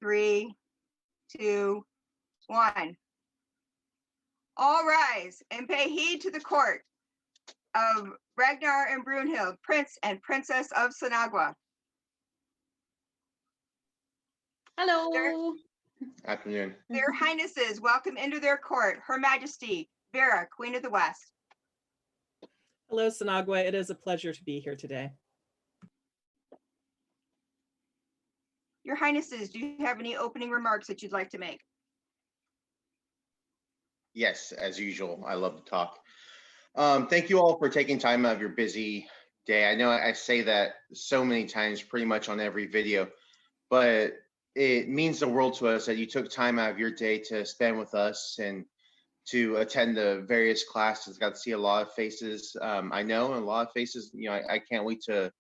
3, 2, 1. All rise and pay heed to the court of Ragnar and Brunhild, Prince and Princess of Cynagua. Hello. Afternoon. Their Highnesses welcome into their court Her Majesty Vera, Queen of the West. Hello, Cynagua. It is a pleasure to be here today. Your Highnesses, do you have any opening remarks that you'd like to make? Yes, as usual, I love to talk. Thank you all for taking time out of your busy day. I know I say that so many times, pretty much on every video, but it means the world to us that you took time out of your day to spend with us and to attend the various classes. Got to see a lot of faces I know, and a lot of faces, I can't wait to,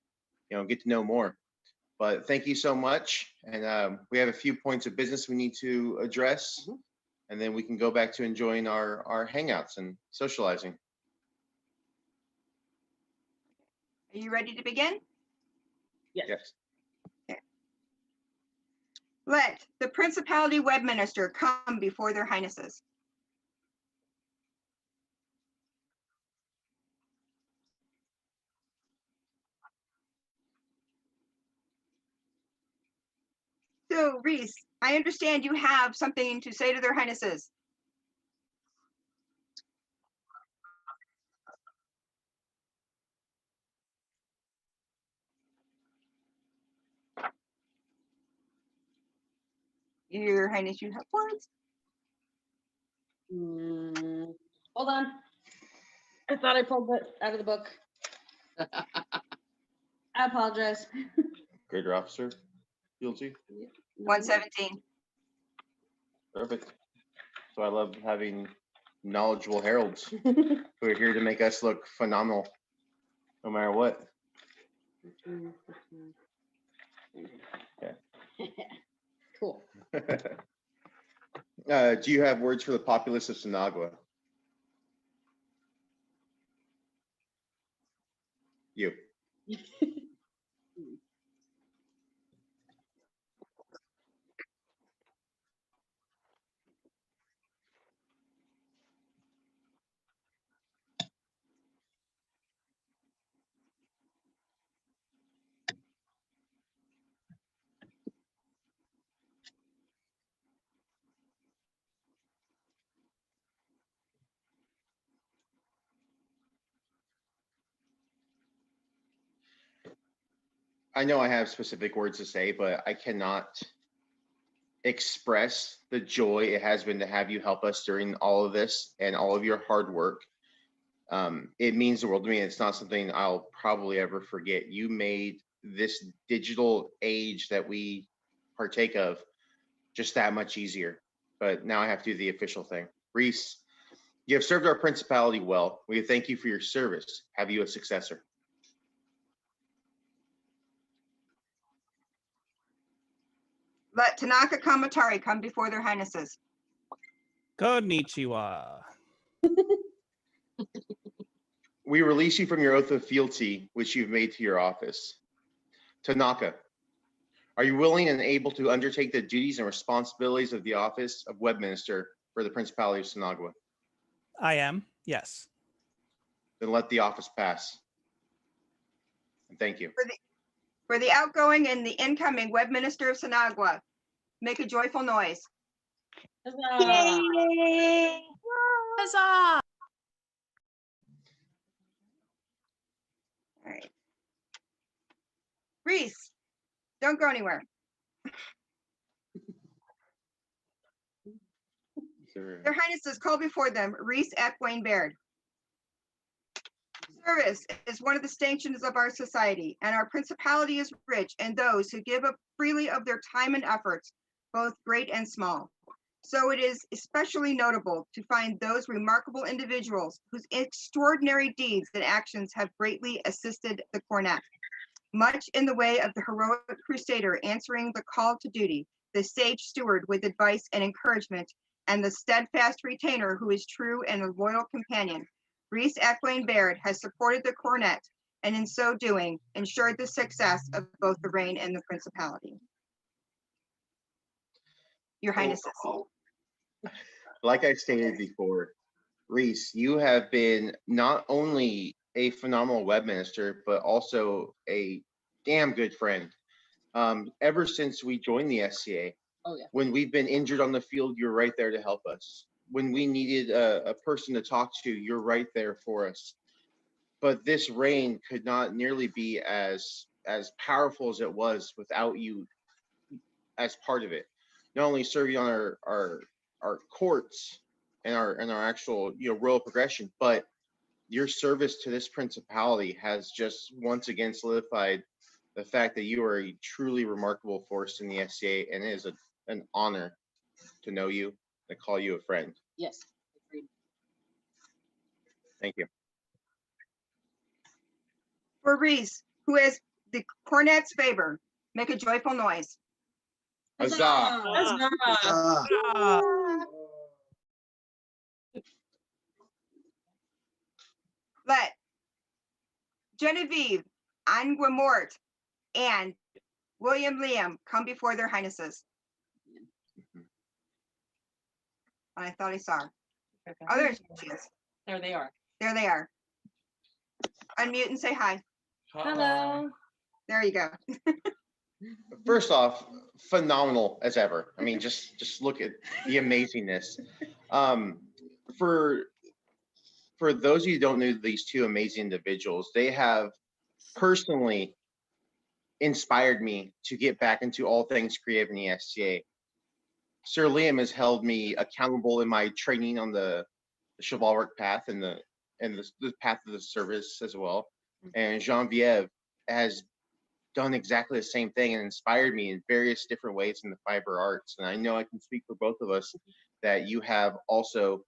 get to know more. But thank you so much. And we have a few points of business we need to address, and then we can go back to enjoying our hangouts and socializing. Are you ready to begin? Yes. Let the Principality Webminister come before their Highnesses. So, Reese, I understand you have something to say to their Highnesses. Your Highness, you have words. Hold on. I thought I pulled it out of the book. I apologize. Greater officer, guilty. 117. Perfect. So I love having knowledgeable heralds who are here to make us look phenomenal, no matter what. Okay. Cool. Do you have words for the populace of Cynagua? You. I know I have specific words to say, but I cannot express the joy it has been to have you help us during all of this and all of your hard work. It means the world to me. It's not something I'll probably ever forget. You made this digital age that we partake of just that much easier. But now I have to do the official thing. Reese, you have served our principality well. We thank you for your service. Have you a successor? Let Tanaka Kamatari come before their Highnesses. Konnichiwa. We release you from your oath of fealty, which you've made to your office. Tanaka, are you willing and able to undertake the duties and responsibilities of the office of Webminister for the Principality of Cynagua? I am, yes. Then let the office pass. And thank you. For the outgoing and the incoming Webminister of Cynagua, make a joyful noise. Huzzah! Yay! Huzzah! All right. Reese, don't go anywhere. Sure. Their Highnesses call before them Reese Equine Baird. Service is one of the sanctions of our society, and our principality is rich in those who give up freely of their time and efforts, both great and small. So it is especially notable to find those remarkable individuals whose extraordinary deeds and actions have greatly assisted the cornet. Much in the way of the heroic crusader answering the call to duty, the sage steward with advice and encouragement, and the steadfast retainer who is true and a loyal companion, Reese Equine Baird has supported the cornet, and in so doing, ensured the success of both the reign and the principality. Your Highnesses. Like I stated before, Reese, you have been not only a phenomenal web minister, but also a damn good friend. Ever since we joined the SCA, Oh, yeah. when we've been injured on the field, you're right there to help us. When we needed a person to talk to, you're right there for us. But this reign could not nearly be as powerful as it was without you as part of it. Not only serving on our courts and our actual royal progression, but your service to this principality has just once again solidified the fact that you are a truly remarkable force in the SCA, and it is an honor to know you and call you a friend. Yes. Agreed. Thank you. For Reese, who has the cornet's favor, make a joyful noise. Huzzah! Huzzah. Ah, Let Genevieve, Anguimort, and William Liam come before their Highnesses. I thought I saw her. Oh, there she is. There they are. There they are. Unmute and say hi. Hello. There you go. First off, phenomenal as ever. I mean, just look at the amazingness. For those of you who don't know these two amazing individuals, they have personally inspired me to get back into all things creative in the SCA. Sir Liam has held me accountable in my training on the chivalric path and the path of the service as well. And Genevieve has done exactly the same thing and inspired me in various different ways in the fiber arts. And I know I can speak for both of us that you have also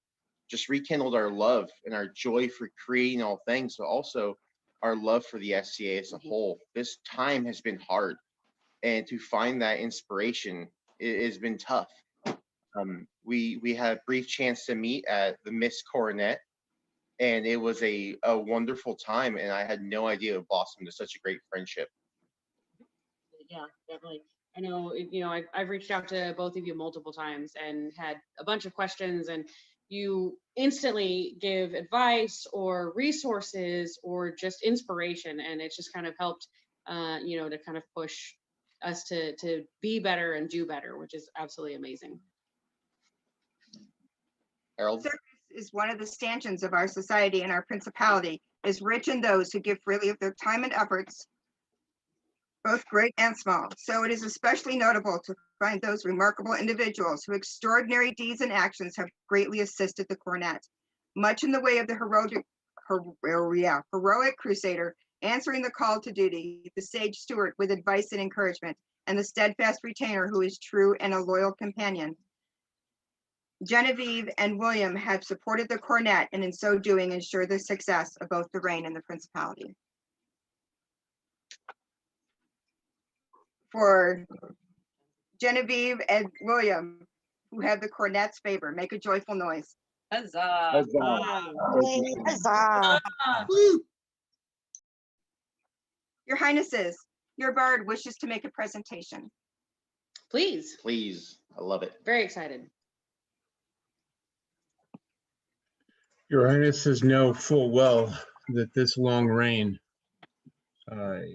just rekindled our love and our joy for creating all things, but also our love for the SCA as a whole. This time has been hard, and to find that inspiration has been tough. We had a brief chance to meet at the Miss Coronet, and it was a wonderful time, and I had no idea it blossomed into such a great friendship. Yeah, definitely. I know, I've reached out to both of you multiple times and had a bunch of questions, and you instantly give advice or resources or just inspiration. And it's just kind of helped, to kind of push us to be better and do better, which is absolutely amazing. Harold? Service is one of the stanchions of our society, and our principality is rich in those who give freely of their time and efforts, both great and small. So it is especially notable to find those remarkable individuals whose extraordinary deeds and actions have greatly assisted the cornet, much in the way of the heroic crusader answering the call to duty, the sage steward with advice and encouragement, and the steadfast retainer who is true and a loyal companion. Genevieve and William have supported the cornet, and in so doing ensure the success of both the reign and the principality. For Genevieve and William, who have the cornet's favor, make a joyful noise. Huzzah. ah. Your Highnesses, your bard wishes to make a presentation. Please. Please, I love it. Very excited. Your Highnesses know full well that this long reign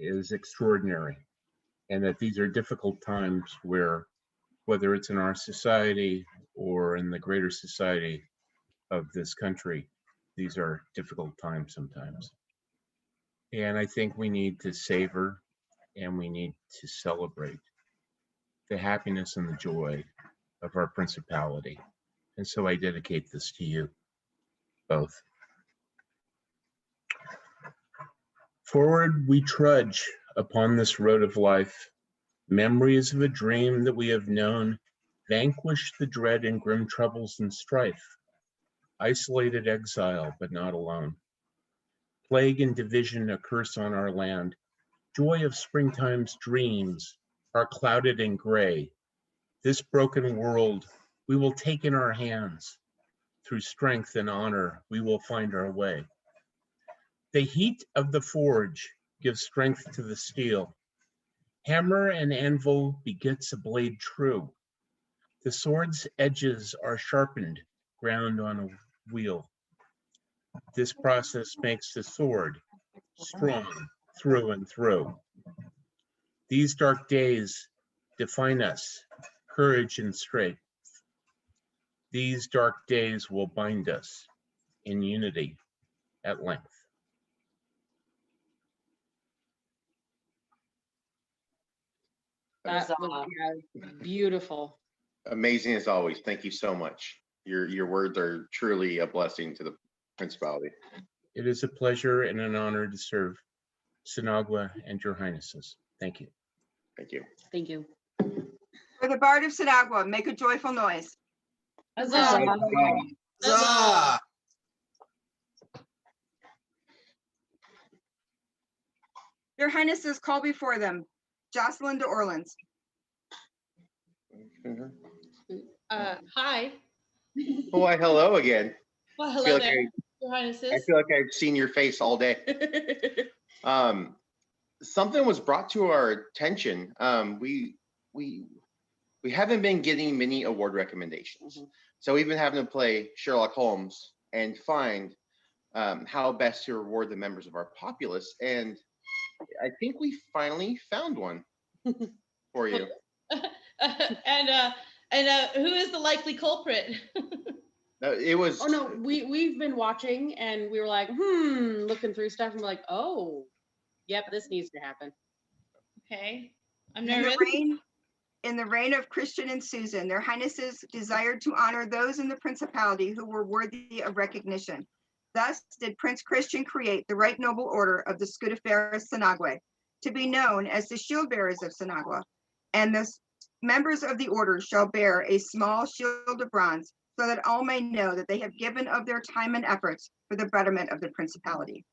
is extraordinary, and that these are difficult times where, whether it's in our society or in the greater society of this country, these are difficult times sometimes. And I think we need to savor and we need to celebrate the happiness and the joy of our principality. And so I dedicate this to you both. Forward we trudge upon this road of life. Memories of a dream that we have known vanquish the dread and grim troubles and strife. Isolated exile, but not alone. Plague and division a curse on our land. Joy of springtime's dreams are clouded and gray. This broken world we will take in our hands. Through strength and honor, we will find our way. The heat of the forge gives strength to the steel. Hammer and anvil begets a blade true. The sword's edges are sharpened, ground on a wheel. This process makes the sword strong through and through. These dark days define us, courage and strength. These dark days will bind us in unity at length. That was beautiful. Amazing as always. Thank you so much. Your words are truly a blessing to the principality. It is a pleasure and an honor to serve Cynagua and your highnesses. Thank you. Thank you. Thank you. For the Bard of Cynagua, make a joyful noise. Huzzah. Huzzah! Your Highnesses, call before them Jocelyn de Orleans. Hi. Oh, why, hello again. Well, I hello feel like there, I Your Highnesses. feel like I've seen your face all day. Something was brought to our attention. We haven't been getting many award recommendations, so we've been having to play Sherlock Holmes and find how best to reward the members of our populace. And I think we finally found one for you. and who is the likely culprit? No, it was. Oh no, we've been watching and we were like, looking through stuff and we're like, oh, yep, this needs to happen. Okay, I'm In nervous. the reign of Christian and Susan, their Highnesses desired to honor those in the principality who were worthy of recognition. Thus did Prince Christian create the Right Noble Order of the Scudiferes Cynagua, to be known as the Shield Bearers of Cynagua, and the members of the order shall bear a small shield of bronze, so that all may know that they have given of their time and efforts for the betterment of the principality.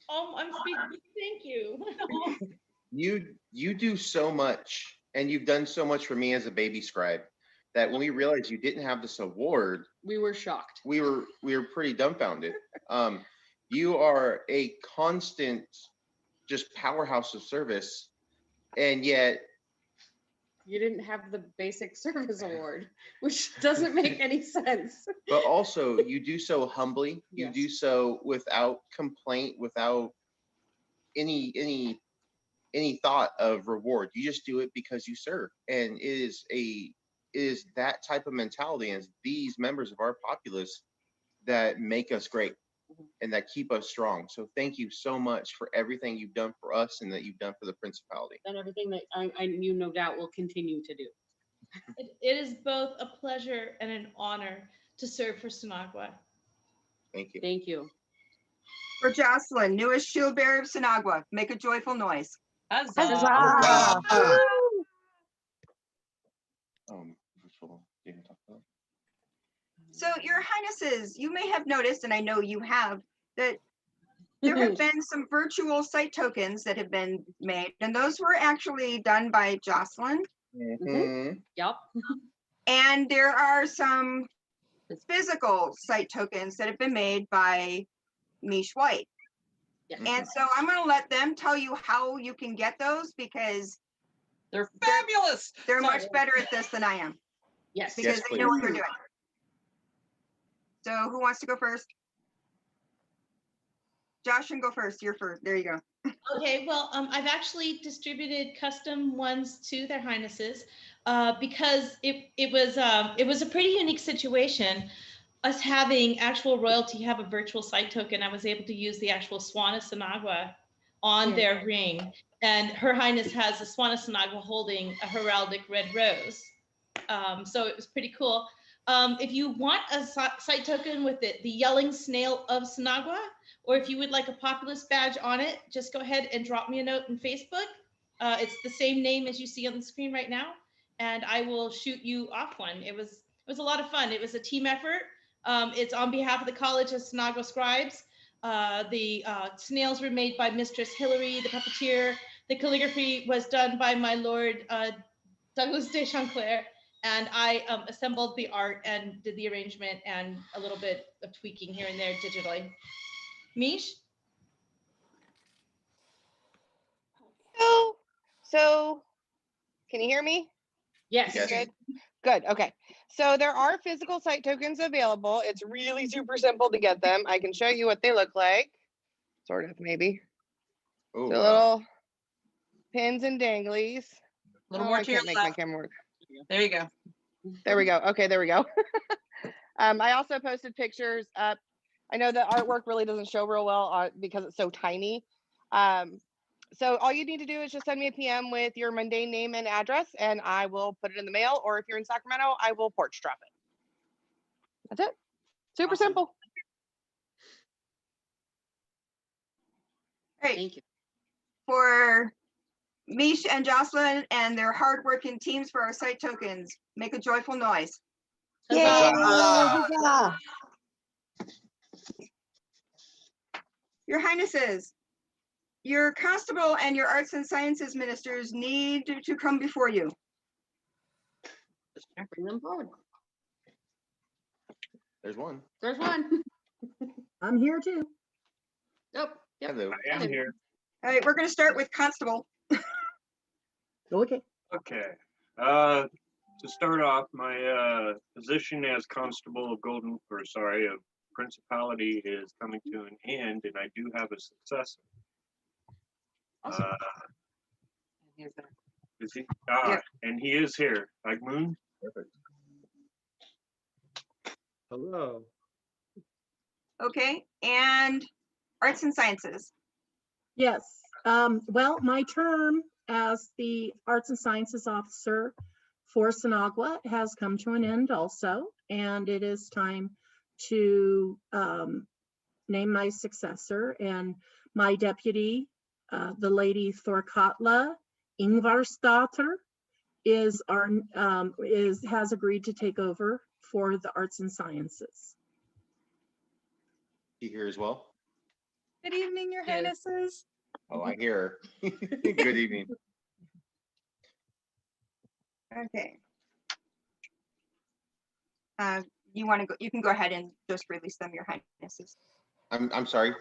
Oh, I'm speaking. Thank you. You do so much, and you've done so much for me as a baby scribe, that when we realized you didn't have this award, We were shocked. we were pretty dumbfounded. You are a constant, just powerhouse of service, and yet You didn't have the basic service award, which doesn't make any sense. but also you do so humbly. You Yes. do so without complaint, without any thought of reward. You just do it because you serve, and it is that type of mentality as these members of our populace that make us great and that keep us strong. So thank you so much for everything you've done for us and that you've done for the principality. And everything that you no doubt will continue to do. It is both a pleasure and an honor to serve for Cynagua. Thank you. Thank you. For Jocelyn, newest Shield Bearer of Cynagua, make a joyful noise. Huzzah! So, Your Highnesses, you may have noticed, and I know you have, that there have been some virtual site tokens that have been made, and those were actually done by Jocelyn. Yep. And there are some physical site tokens that have been made by Mish White. Yeah. And so I'm going to let them tell you how you can get those, because They're fabulous. they're Sorry. much better at this than I am, Yes. because Yes, they know what they're doing. So who wants to go first? Josh can go first. You're first. There you go. Okay, well, I've actually distributed custom ones to their Highnesses because it was a pretty unique situation. Us having actual royalty have a virtual site token, I was able to use the actual Swan of Cynagua on their ring, and Her Highness has a Swan of Cynagua holding a heraldic red rose. So it was pretty cool. If you want a site token with the yelling snail of Cynagua, or if you would like a populist badge on it, just go ahead and drop me a note in Facebook. It's the same name as you see on the screen right now, and I will shoot you off one. It was a lot of fun. It was a team effort. It's on behalf of the College of Cynagua Scribes. The snails were made by Mistress Hilary, the puppeteer. The calligraphy was done by my Lord Douglas de Chanclair. And I assembled the art and did the arrangement and a little bit of tweaking here and there digitally. Mish? Hello. So, can you hear me? Yes. Yes. Good. Good. Okay. So there are physical site tokens available. It's really super simple to get them. I can show you what they look like. Sort of, maybe. Oh, So wow. little pins and danglies. A little Oh, more I to your can't make my left. camera work. There you go. There we go. Okay, there we go. I also posted pictures up. I know the artwork really doesn't show real well because it's so tiny. So all you need to do is just send me a PM with your mundane name and address, and I will put it in the mail. Or if you're in Sacramento, I will porch drop it. That's it. Super Awesome. simple. Great. Thank you. For Mish and Jocelyn and their hardworking teams for our site tokens, make a joyful noise. Huzzah. Your Highnesses, your constable and your arts and sciences ministers need to come before you. Bring them forward. There's one. There's one. I'm here too. Oh, yep. Hello. I am here. All right, we're going to start with constable. Okay. Okay. To start off, my position as constable of of Principality is coming to an end, and I do have a successor. Awesome. Here's that. Is he? Yeah. And he is here. Agmoon. Perfect. Hello. Okay, and arts and sciences. Yes. Well, my term as the Arts and Sciences Officer for Cynagua has come to an end also, and it is time to name my successor. And my deputy, the lady Thorkatla Ingvarsdottir, has agreed to take over for the Arts and Sciences. You here as well? Good evening, Your Yes. Highnesses. Oh, I hear her. Good evening. Okay. You want to go? You can go ahead and just release them, Your Highnesses. I'm sorry. You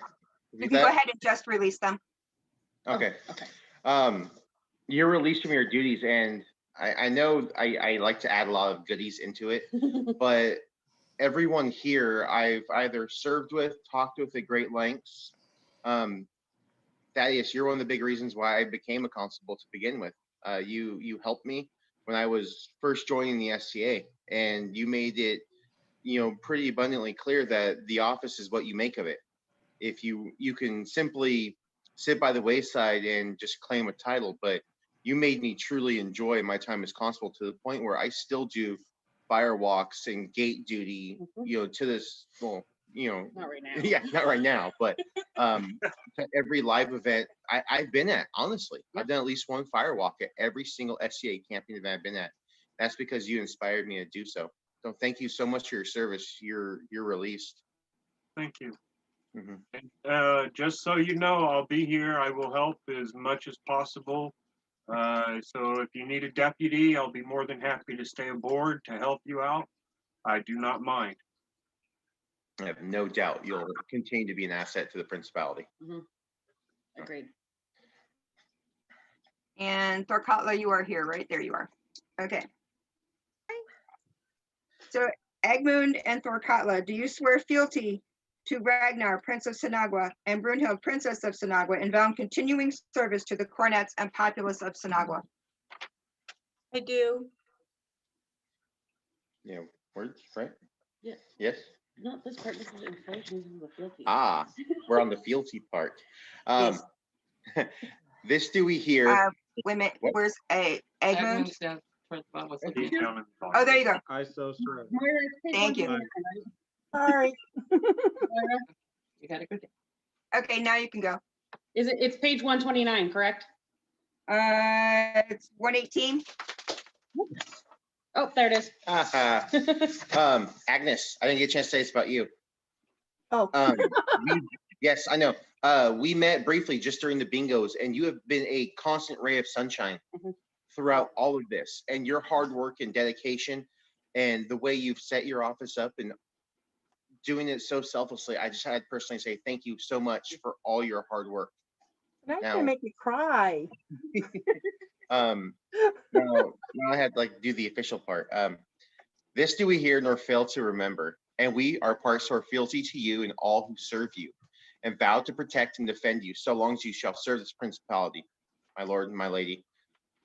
Repeat can go that? ahead and just release them. Okay. Okay. You're released from your duties, and I know I like to add a lot of goodies into it, but everyone here I've either served with, talked with at great lengths. Thaddeus, you're one of the big reasons why I became a constable to begin with. You helped me when I was first joining the SCA, and you made it, pretty abundantly clear that the office is what you make of it. If you can simply sit by the wayside and just claim a title, but you made me truly enjoy my time as constable to the point where I still do fire walks and gate duty, to this, well, Not right now. yeah, not right now, but to every live event I've been at, honestly. I've done at least one fire walk at every single SCA camping event I've been at. That's because you inspired me to do so. So thank you so much for your service. You're released. Thank you. Mhm. And, just so you know, I'll be here. I will help as much as possible. So if you need a deputy, I'll be more than happy to stay aboard to help you out. I do not mind. I have no doubt you'll continue to be an asset to the principality. Agreed. And Thorkatla, you are here, right? There you are. Okay. So Agmund and Thorkatla, do you swear fealty to Ragnar, Prince of Cynagua, and Brunhild, Princess of Cynagua, and vow continuing service to the cornets and populace of Cynagua? I do. Words, right? Yeah. Yes. Not this part. This is information. This is the fealty. Ah, we're on the fealty part. This Dewey here. Wait a minute, What? where's Agmund? Agmoon's down towards the bottom with He's the- down in the Oh, there you go. I so swear. Moira, take Thank you. 129, right? Sorry. Moira, You got a good. Okay, now you can go. it's page 129, correct? It's 118. Oh, there it is. Agnes, I didn't get a chance to say this about you. Oh. Yes, I know. We met briefly just during the bingos, and you have been a constant ray of sunshine throughout all of this. And your hard work and dedication and the way you've set your office up and doing it so selflessly, I just had to personally say thank you so much for all your hard work. Now you're Now- gonna make me cry. Now I had to like do the official part. This do we hear nor fail to remember, and we, our parts, our fealty to you and all who serve you, and vow to protect and defend you so long as you shall serve this principality, my lord and my lady.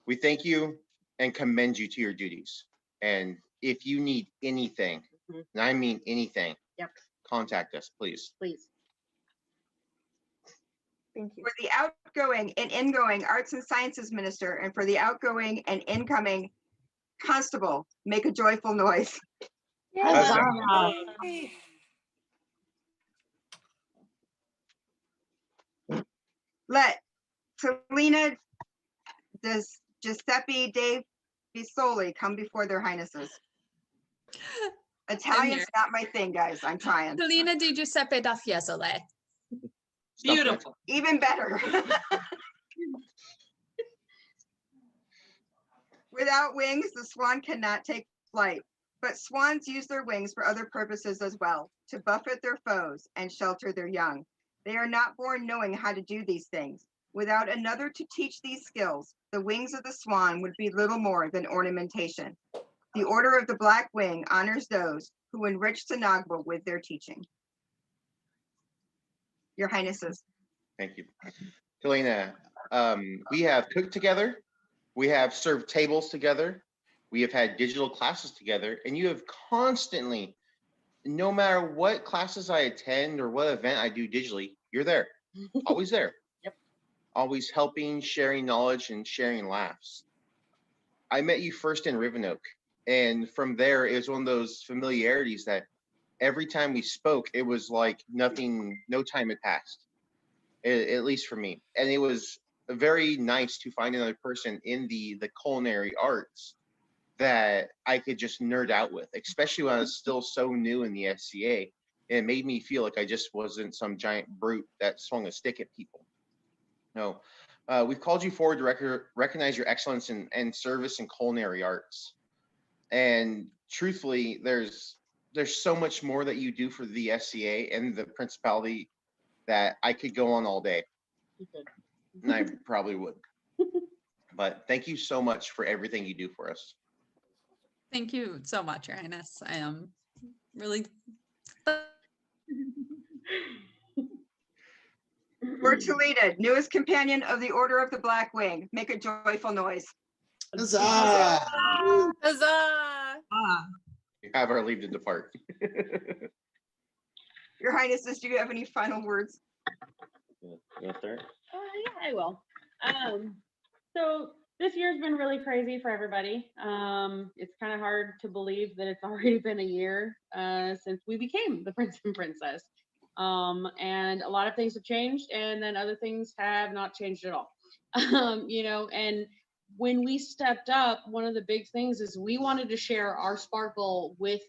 We thank you and commend you to your duties. And if you need anything, Mhm. and I mean anything, Yep. contact us, please. Please. Thank you. For the outgoing and ingoing Arts and Sciences Minister, and for the outgoing and incoming Constable, make a joyful noise. Huzzah. Let Selena Giuseppe de Bisoli come before their highnesses. Italian's not my thing, guys. I'm trying. Selina di Giuseppe da Fiesole. Beautiful. Even better. Without wings, the swan cannot take flight, but swans use their wings for other purposes as well, to buffet their foes and shelter their young. They are not born knowing how to do these things. Without another to teach these skills, the wings of the swan would be little more than ornamentation. The Order of the Black Wing honors those who enrich Cynagua with their teaching. Your Highnesses. Thank you. Helena, we have cooked together. We have served tables together. We have had digital classes together, and you have constantly, no matter what classes I attend or what event I do digitally, you're there, always there. Yep. Always helping, sharing knowledge, and sharing laughs. I met you first in Rivenoak, and from there, it was one of those familiarities that every time we spoke, it was like nothing, no time had passed, at least for me. And it was very nice to find another person in the culinary arts that I could just nerd out with, especially when I was still so new in the SCA. It made me feel like I just wasn't some giant brute that swung a stick at people. No, we've called you forward to recognize your excellence and service in culinary arts. And truthfully, there's so much more that you do for the SCA and the principality that I could go on all day. You could. And I probably would. But thank you so much for everything you do for us. Thank you so much, Your Highness. I am really. For Toledo, newest companion of the Order of the Black Wing, make a joyful noise. Huzzah! Huzzah! You have our leave to depart. Your Highnesses, do you have any final words? You start? Yeah, I will. So this year's been really crazy for everybody. It's kind of hard to believe that it's already been a year since we became the Prince and Princess. And a lot of things have changed, and then other things have not changed at all. And when we stepped up, one of the big things is we wanted to share our sparkle with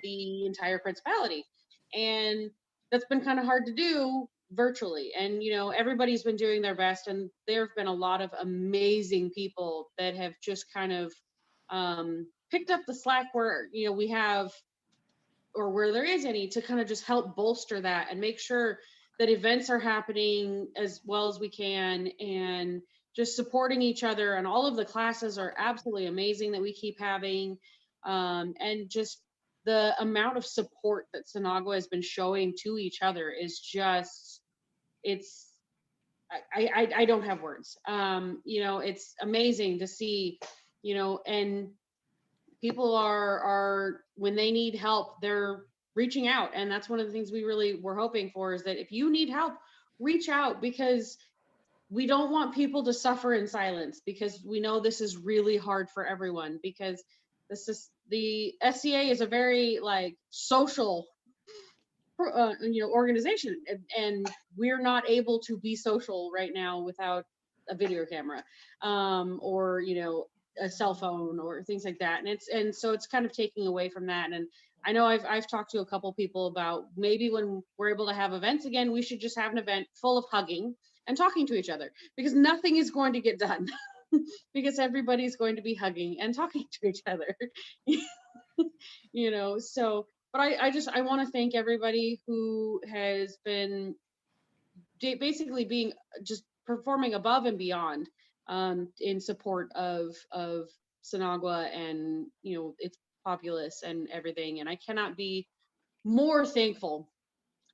the entire principality. And that's been kind of hard to do virtually. And, everybody's been doing their best, and there have been a lot of amazing people that have just kind of picked up the slack where, we have, or where there is any, to kind of just help bolster that and make sure that events are happening as well as we can, and just supporting each other. And all of the classes are absolutely amazing that we keep having. And just the amount of support that Cynagua has been showing to each other is just, I don't have words. It's amazing to see, and people are when they need help, they're reaching out. And that's one of the things we really were hoping for, is that if you need help, reach out, because we don't want people to suffer in silence, because we know this is really hard for everyone, because the SCA is a very social organization, and we're not able to be social right now without a video camera or a cell phone or things like that. And so it's kind of taking away from that. And I know I've talked to a couple people about maybe when we're able to have events again, we should just have an event full of hugging and talking to each other, because nothing is going to get done because everybody's going to be hugging and talking to each other. So, but I want to thank everybody who has been basically being just performing above and beyond in support of Cynagua and, you know, its populace and everything. And I cannot be more thankful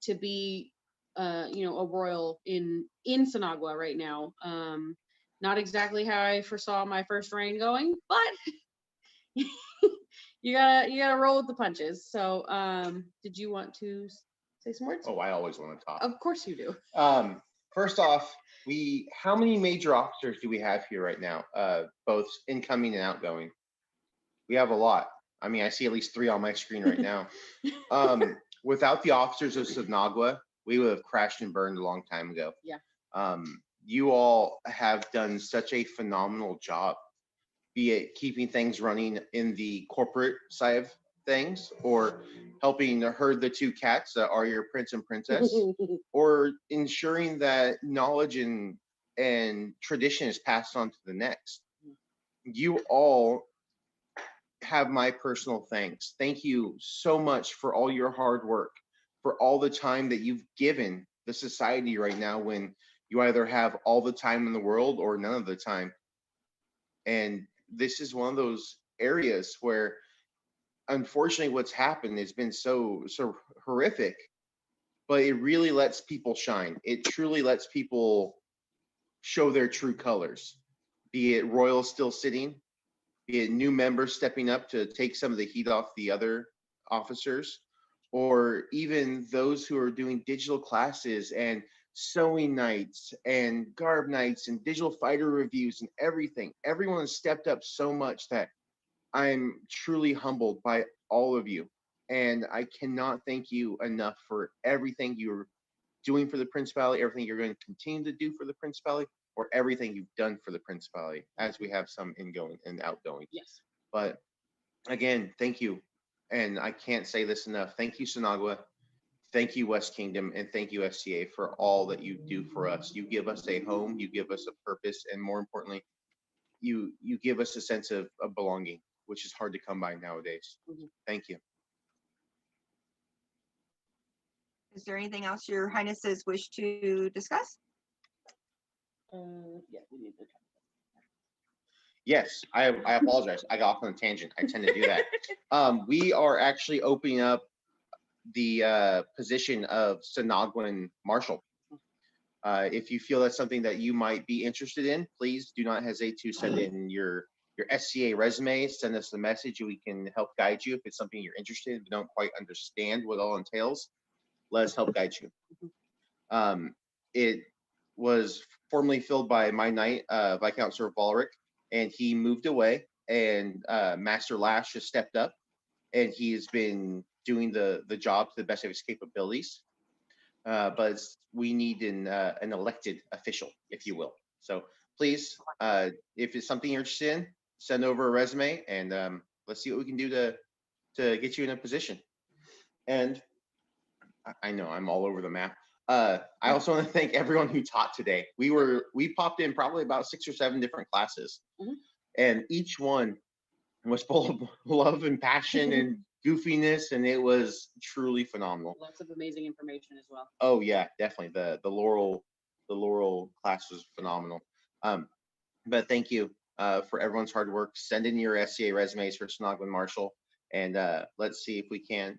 to be, you know, a royal in Cynagua right now. Not exactly how I foresaw my first reign going, but you gotta roll with the punches. So, did you want to say some words? Oh, I always want to talk. Of course you do. First off, how many major officers do we have here right now? Both incoming and outgoing. We have a lot. I mean, I see at least 3 on my screen right now. Without the officers of Cynagua, we would have crashed and burned a long time ago. Yeah. You all have done such a phenomenal job, be it keeping things running in the corporate side of things, or helping herd the 2 cats that are your prince and princess, or ensuring that knowledge and tradition is passed on to the next. You all have my personal thanks. Thank you so much for all your hard work, for all the time that you've given the society right now when you either have all the time in the world or none of the time. And this is one of those areas where, unfortunately, what's happened has been so horrific, but it really lets people shine. It truly lets people show their true colors, be it royals still sitting, be it new members stepping up to take some of the heat off the other officers, or even those who are doing digital classes and sewing nights and garb nights and digital fighter reviews and everything. Everyone has stepped up so much that I'm truly humbled by all of you. And I cannot thank you enough for everything you're doing for the Principality, everything you're going to continue to do for the Principality, or everything you've done for the Principality, as we have some ingoing and outgoing. Yes. But again, thank you. And I can't say this enough. Thank you, Cynagua. Thank you, West Kingdom, and thank you, SCA, for all that you do for us. You give us a home, you give us a purpose, and more importantly, you give us a sense of belonging, which is hard to come by nowadays. Thank you. Is there anything else your highnesses wish to discuss? Yeah, we need to. Yes, I apologize. I got off on a tangent. I tend to do that. We are actually opening up the position of Cynaguan Marshal. If you feel that's something that you might be interested in, please do not hesitate to send in your SCA resume, send us a message, and we can help guide you. If it's something you're interested in, but don't quite understand what all entails, let us help guide you. It was formerly filled by my knight, Viscount Sir Valric, and he moved away, and Master Lash has stepped up, and he has been doing the job to the best of his capabilities. But we need an elected official, if you will. So please, if it's something you're interested in, send over a resume, and let's see what we can do to get you in a position. And I know I'm all over the map. I also want to thank everyone who taught today. We popped in probably about 6 or 7 different classes, and each one was full of love and passion and goofiness, and it was truly phenomenal. Lots of amazing information as well. Oh yeah, definitely. The Laurel class was phenomenal. But thank you for everyone's hard work. Send in your SCA resumes for Cynagua Marshal, and let's see if we can,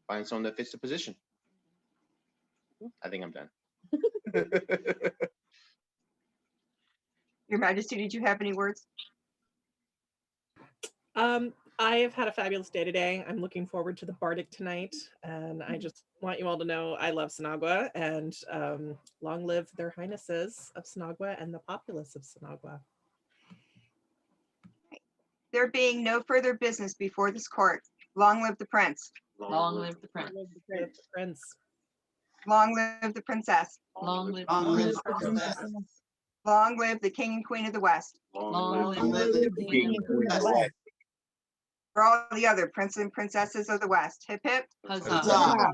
find someone that fits the position. I think I'm done. Your Majesty, did you have any words? I have had a fabulous day today. I'm looking forward to the Bardic tonight, and I just want you all to know I love Cynagua, and long live their highnesses of Cynagua and the populace of Cynagua. There being no further business before this court, long live the prince. Long live the prince. Prince. Long live the princess. Long live Long live the the princess. princess. Long live the king and queen of the West. Long live Long live the king and queen of the West. For all the other princes and princesses of the West. Hip hip. Huzzah.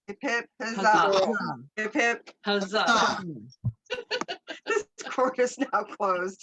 Hip hip. Huzzah. Huzzah. Hip hip. Huzzah. This court is now closed.